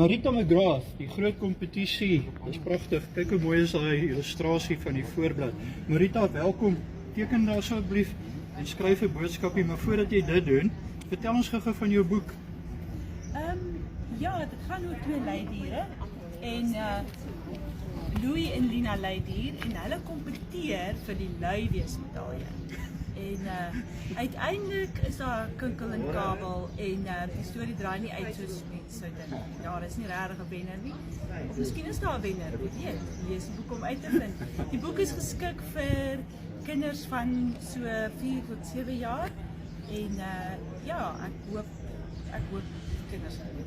Marita McGrath, die groot kompetisie, dis pragtig, kyk hoe mooi is daai illustrasie van die voorblad. Marita, welkom, teken daar asseblief en skryf 'n boodskapie, maar voordat jy dit doen, vertel ons gou-gou van jou boek. Ja, dit gaan oor twee leidiere en Louis en Lina Leidier en hulle kompeteer vir die Luiweesmedalje. En uiteindelik is daar kinkel en kabel en die storie draai nie uit soos mense sou dink. Daar is nie regtig 'n wenner nie. Of miskien is daar 'n wenner, weet jy. Lees die boek om uit te vind. Die boek is geskik vir kinders van so 4 tot 7 jaar en ja, ek hoop kinders gaan dit.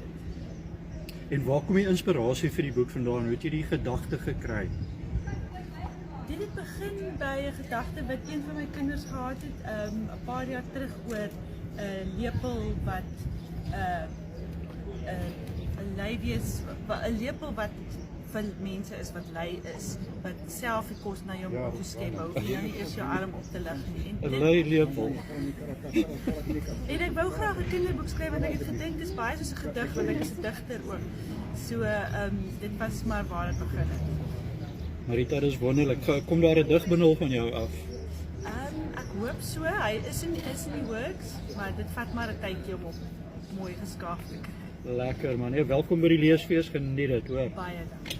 En waar kom die inspirasie vir die boek vandaan? Hoe het jy die gedagte gekry? Dit het begin by 'n gedagte wat een van my kinders gehad het, 'n paar jaar terug oor 'n lepel wat 'n lepel wat vir mense is wat lui is, wat self die kos na jou mond toe skep, hoef jy nie eers jou arm op te lig nie. 'n Lui-lepel. En ek wou graag 'n kinderboek skryf want ek het gedink dis baie soos 'n gedig want ek is 'n digter ook. So dit was maar waar dit begin het. Marita, dis wonderlik. Kom daar 'n digbundel van jou af? Ek hoop so. Hy is in die works, maar dit vat maar 'n tydjie om op mooi geskaaf te kry. Lekker man, welkom by die leesfees, geniet dit hoor. Baie dankie.